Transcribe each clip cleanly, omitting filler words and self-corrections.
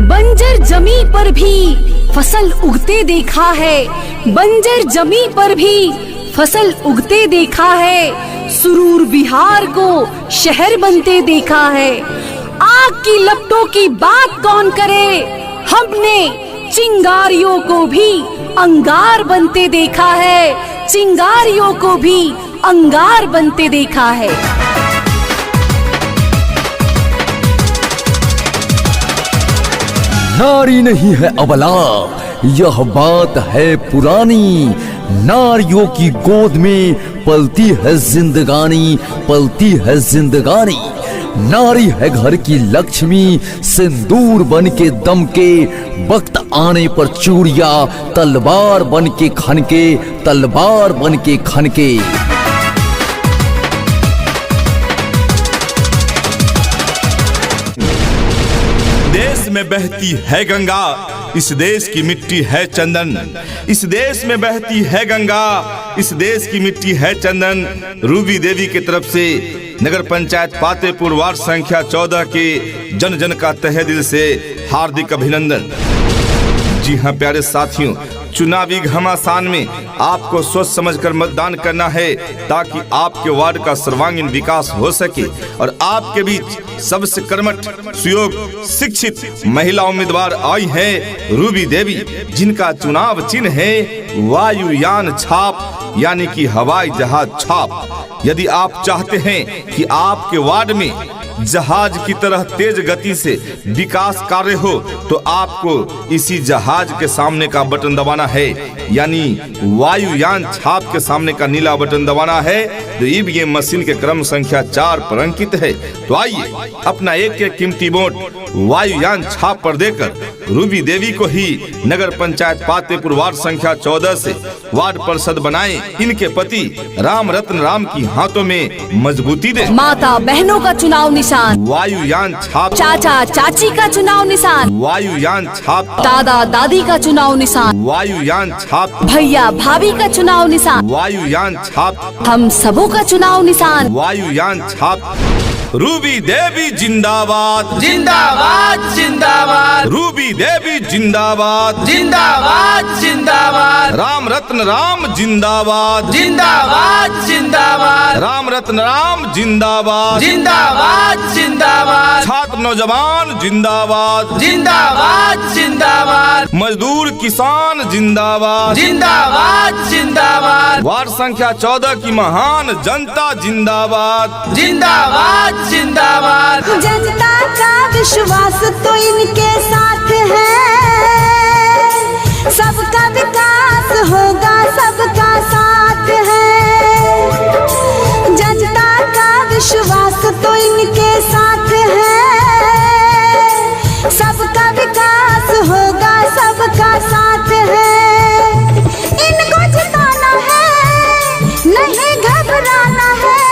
बंजर जमी पर भी फसल उगते देखा है, बंजर जमी पर भी फसल उगते देखा है, सुरूर बिहार को शहर बनते देखा है। आग की लपटों की बात कौन करे, हमने चिंगारियों को भी अंगार बनते देखा है, चिंगारियों को भी अंगार बनते देखा है। नारी नहीं है अबला, यह बात है पुरानी, नारियों की गोद में पलती है जिंदगानी, पलती है जिंदगानी। नारी है घर की लक्ष्मी, सिंदूर बन के दमके, वक्त आने पर चूड़िया तलवार बन के खनके, तलवार बन के खनके। देश में बहती है गंगा, इस देश की मिट्टी है चंदन, इस देश में बहती है गंगा, इस देश की मिट्टी है चंदन। रूबी देवी की तरफ से नगर पंचायत पातेपुर वार्ड संख्या 14 के जन जन का तहे दिल से हार्दिक अभिनंदन। जी हाँ प्यारे साथियों, चुनावी घमासान में आपको सोच समझकर मतदान करना है ताकि आपके वार्ड का सर्वांगीण विकास हो सके और आपके बीच सबसे कर्मठ, सुयोग्य, शिक्षित महिला उम्मीदवार आई है रूबी देवी, जिनका चुनाव चिन्ह है वायुयान छाप, यानी कि हवाई जहाज छाप। यदि आप चाहते हैं कि आपके वार्ड में जहाज की तरह तेज गति से विकास कार्य हो तो आपको इसी जहाज के सामने का बटन दबाना है, यानी वायुयान छाप के सामने का नीला बटन दबाना है जो ईवीएम मशीन के क्रम संख्या 4 पर अंकित है। तो आइए अपना एक एक कीमती वोट वायुयान छाप पर देकर रूबी देवी को ही नगर पंचायत पातेपुर वार्ड संख्या 14 से वार्ड पार्षद बनाएं। इनके पति राम रत्न राम की हाथों में मजबूती दे। माता बहनों का चुनाव निशान वायुयान छाप, चाचा चाची का चुनाव निशान वायुयान छाप, दादा दादी का चुनाव निशान वायुयान छाप, भैया भाभी का चुनाव निशान वायुयान छाप, हम सबों का चुनाव निशान वायुयान छाप। रूबी देवी जिंदाबाद, जिंदाबाद जिंदाबाद, रूबी देवी जिंदाबाद, जिंदाबाद जिंदाबाद, राम रत्न राम जिंदाबाद, जिंदाबाद जिंदाबाद, राम रत्न राम जिंदाबाद, जिंदाबाद जिंदाबाद, छात्र नौजवान जिंदाबाद, जिंदाबाद जिंदाबाद, मजदूर किसान जिंदाबाद, जिंदाबाद जिंदाबाद, वार्ड संख्या 14 की महान जनता जिंदाबाद, जिंदाबाद जिंदाबाद। जनता का विश्वास तो इनके साथ है, सबका विकास होगा, सबका साथ है। जनता का विश्वास तो इनके साथ है, सबका विकास होगा, सबका साथ है। इनको जिताना है, नहीं घबराना है,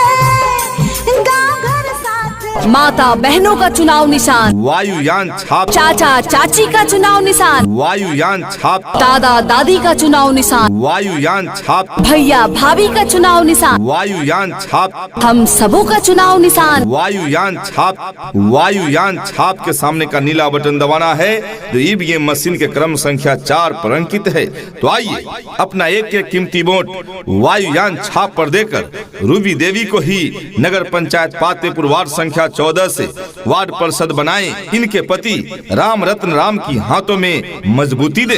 माता बहनों का चुनाव निशान वायुयान छाप, चाचा चाची का चुनाव निशान वायुयान छाप, दादा दादी का चुनाव निशान वायुयान छाप, भैया भाभी का चुनाव निशान वायुयान छाप, हम सबों का चुनाव निशान वायुयान छाप। वायुयान छाप के सामने का नीला बटन दबाना है जो ईवीएम मशीन के क्रम संख्या 4 पर अंकित है। तो आइए अपना एक एक कीमती वोट वायुयान छाप पर देकर रूबी देवी को ही नगर पंचायत पातेपुर वार्ड संख्या 14 से वार्ड पार्षद बनाएं। इनके पति राम रत्न राम की हाथों में मजबूती दे।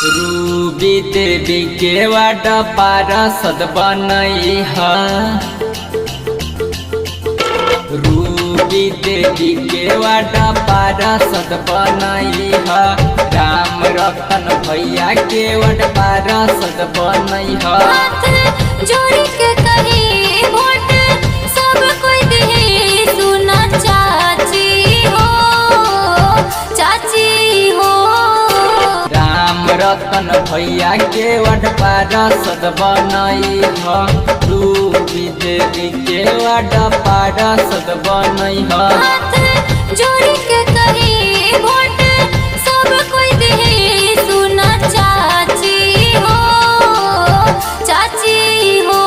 रूबी देवी के वार्ड पार्षद बनई है, रूबी देवी के वार्ड पार्षद बनई है, राम रतन भैया के वार्ड पार्षद बनई है। हाथ जोड़ के कही वोट सब कोई दे, सुना चाची हो, चाची हो। राम रतन भैया के वार्ड पार्षद बनई है, रूबी देवी के वार्ड पार्षद बनई है। हाथ जोड़ के कही वोट सब कोई दे, सुना चाची हो, चाची हो।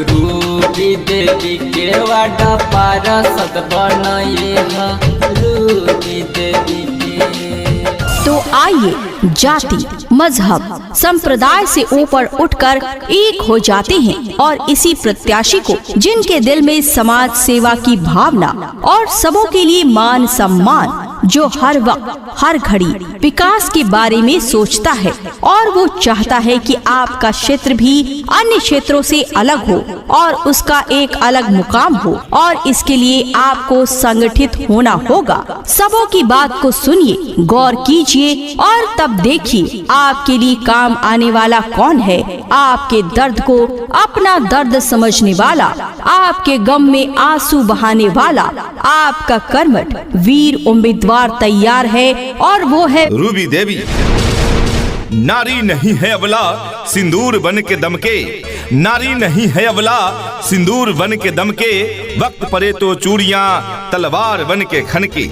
रूबी देवी के वार्ड पार्षद बनई है, रूबी देवी के तो आइए जाति, मजहब, संप्रदाय से ऊपर उठकर एक हो जाते हैं और इसी प्रत्याशी को, जिनके दिल में समाज सेवा की भावना और सबों के लिए मान सम्मान, जो हर वक्त हर घड़ी विकास के बारे में सोचता है और वो चाहता है कि आपका क्षेत्र भी अन्य क्षेत्रों से अलग हो और उसका एक अलग मुकाम हो, और इसके लिए आपको संगठित होना होगा। सबों की बात को सुनिए, गौर कीजिए और तब देखिए आपके लिए काम आने वाला कौन है। आपके दर्द को अपना दर्द समझने वाला, आपके गम में आंसू बहाने वाला, आपका कर्मठ वीर उम्मीदवार तैयार है और वो है रूबी देवी। नारी नहीं है अबला सिंदूर बन के दमके, नारी नहीं है अबला सिंदूर बन के दमके, वक्त पड़े तो चूड़ियां तलवार बन के खनके।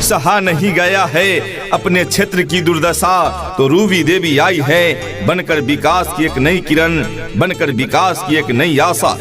सहा नहीं गया है अपने क्षेत्र की दुर्दशा, तो रूबी देवी आई है बनकर विकास की एक नई किरण, बनकर विकास की एक नई आशा।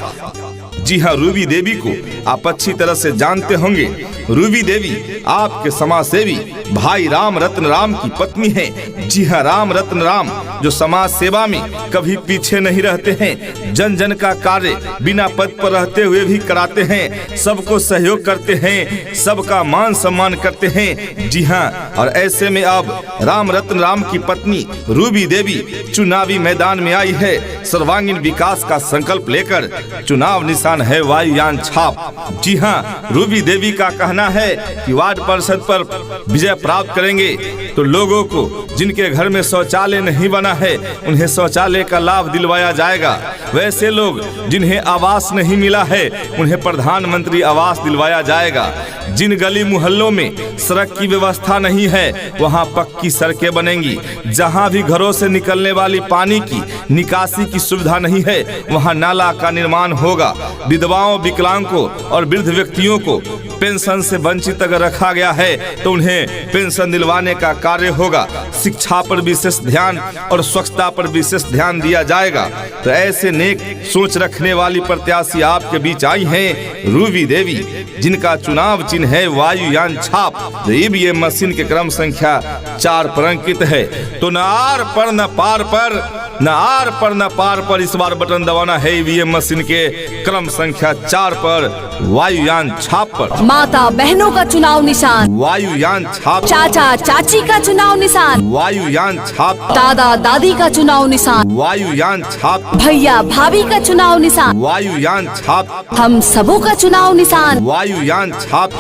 जी हाँ, रूबी देवी को आप अच्छी तरह से जानते होंगे। रूबी देवी आपके समाज सेवी भाई राम रत्न राम की पत्नी है। जी हाँ, राम रत्न राम जो समाज सेवा में कभी पीछे नहीं रहते हैं, जन जन का कार्य बिना पद पर रहते हुए भी कराते हैं, सबको सहयोग करते हैं, सबका मान सम्मान करते हैं। जी हाँ, और ऐसे में अब राम रत्न राम की पत्नी रूबी देवी चुनावी मैदान में आई है सर्वांगीण विकास का संकल्प लेकर। चुनाव निशान है वायुयान छाप। जी हाँ, रूबी देवी का कहना है कि वार्ड परिषद पर विजय प्राप्त करेंगे तो लोगों को जिनके घर में शौचालय नहीं बना है उन्हें शौचालय का लाभ दिलवाया जाएगा। वैसे लोग जिन्हें आवास नहीं मिला है उन्हें प्रधानमंत्री आवास दिलवाया जाएगा। जिन गली मोहल्लों में सड़क की व्यवस्था नहीं है वहां पक्की सड़कें बनेंगी। जहां भी घरों से निकलने वाली पानी की निकासी की सुविधा नहीं है वहां नाला का निर्माण होगा। विधवाओं, विकलांगों और वृद्ध व्यक्तियों को पेंशन से वंचित अगर रखा गया है तो उन्हें पेंशन दिलवाने का कार्य होगा। शिक्षा पर विशेष ध्यान और स्वच्छता पर विशेष ध्यान दिया जाएगा। तो ऐसे नेक सोच रखने वाली प्रत्याशी आपके बीच आई हैं रूबी देवी, जिनका चुनाव चिन्ह है वायुयान छाप। ईवीएम मशीन के क्रम संख्या 4 पर अंकित है। तो न आर पर न पार पर, न आर पर न पार पर इस बार बटन दबाना है ईवीएम मशीन के क्रम संख्या 4 पर वायुयान छाप पर। माता बहनों का चुनाव निशान वायुयान छाप, चाचा चाची का चुनाव निशान, वायुयान छाप, दादा दादी का चुनाव निशान, वायुयान छाप, भैया भाभी का चुनाव निशान, वायुयान छाप, हम सबों का चुनाव निशान। वायुयान छाप।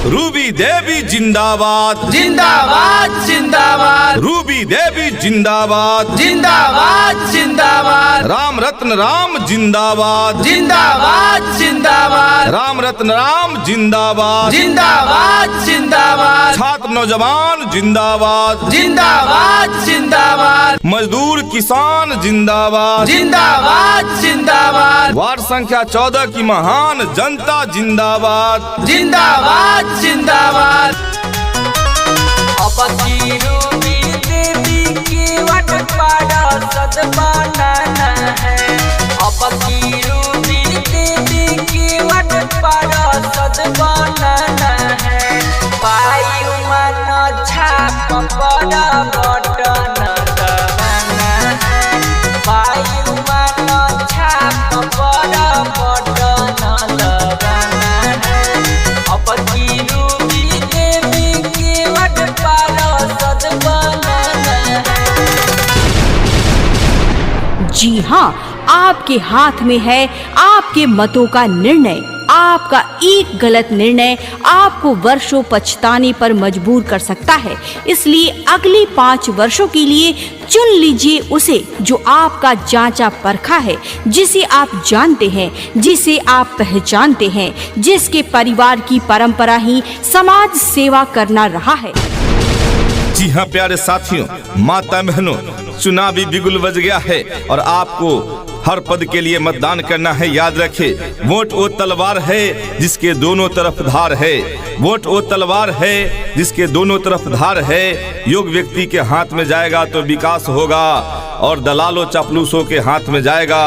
रूबी देवी जिंदाबाद, जिंदाबाद जिंदाबाद, रूबी देवी जिंदाबाद, जिंदाबाद जिंदाबाद, राम रत्न राम जिंदाबाद, जिंदाबाद जिंदाबाद, राम रत्न राम जिंदाबाद, जिंदाबाद जिंदाबाद, छात्र नौजवान जिंदाबाद, जिंदाबाद जिंदाबाद, मजदूर किसान जिंदाबाद, जिंदाबाद जिंदाबाद, वार्ड संख्या 14 की महान जनता जिंदाबाद, जिंदाबाद जिंदाबाद। अब की रूबी देवी की वट पार्षद बनाना है। अब की रूबी देवी की वट पार्षद बनाना है। वायु मन छाप बड़ा बटन दबाना है। वायु मन छाप बड़ा बटन दबाना है। अब की रूबी देवी की वट पार्षद बनाना है। जी हाँ, आपके हाथ में है आपके मतों का निर्णय। आपका एक गलत निर्णय आपको वर्षों पछताने पर मजबूर कर सकता है। इसलिए अगले 5 वर्षों के लिए चुन लीजिए उसे जो आपका जांचा परखा है, जिसे आप जानते हैं, जिसे आप पहचानते हैं, जिसके परिवार की परंपरा ही समाज सेवा करना रहा है। जी हाँ प्यारे साथियों, माता बहनों, चुनावी बिगुल बज गया है और आपको हर पद के लिए मतदान करना है। याद रखें, वोट वो तलवार है जिसके दोनों तरफ धार है। वोट वो तलवार है जिसके दोनों तरफ धार है। योग्य व्यक्ति के हाथ में जाएगा तो विकास होगा और दलालों चापलूसों के हाथ में जाएगा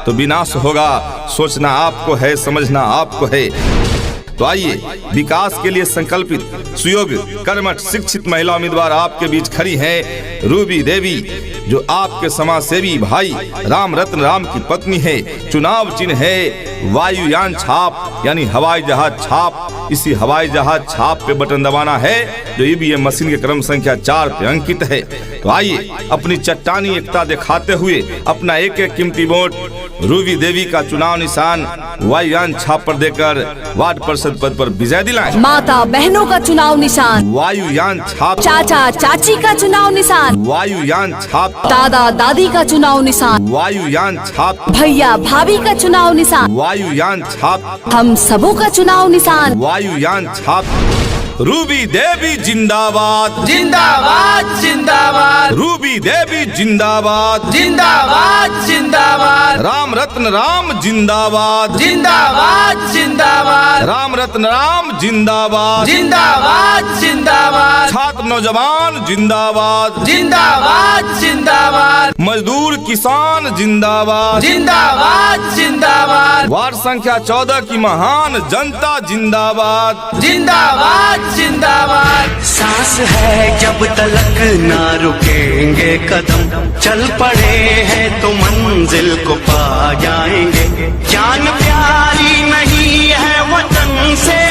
तो विनाश होगा। सोचना आपको है, समझना आपको है। तो तो आइए विकास के लिए संकल्पित सुयोग्य कर्मठ शिक्षित महिला उम्मीदवार आपके बीच खड़ी हैं रूबी देवी, जो आपके समाज सेवी भाई राम रत्न राम की पत्नी है। चुनाव चिन्ह है वायुयान छाप यानी हवाई जहाज छाप। इसी हवाई जहाज छाप पे बटन दबाना है जो ईवीएम मशीन के क्रम संख्या 4 पे अंकित है। तो आइए अपनी चट्टानी एकता दिखाते हुए अपना एक एक कीमती वोट रूबी देवी का चुनाव निशान वायुयान छाप पर देकर वार्ड परिषद पद पर विजय दिलाएं। माता बहनों का चुनाव निशान वायुयान छाप, चाचा चाची का चुनाव निशान वायुयान छाप, दादा दादी का चुनाव निशान वायुयान छाप, भैया भाभी का चुनाव निशान वायुयान छाप, हम सबों का चुनाव निशान वायुयान छाप। रूबी देवी जिंदाबाद जिंदाबाद जिंदाबाद रूबी देवी जिंदाबाद जिंदाबाद जिंदाबाद राम रत्न राम जिंदाबाद जिंदाबाद जिंदाबाद राम रत्न राम जिंदाबाद जिंदाबाद जिंदाबाद छात्र नौजवान जिंदाबाद जिंदाबाद जिंदाबाद मजदूर किसान जिंदाबाद जिंदाबाद जिंदाबाद वार्ड संख्या 14 की महान जनता जिंदाबाद जिंदाबाद जिंदाबाद। सांस है जब तलक ना रुकेंगे कदम, चल पड़े हैं तो मंजिल को पा जाएंगे। जान प्यारी नहीं है वतन से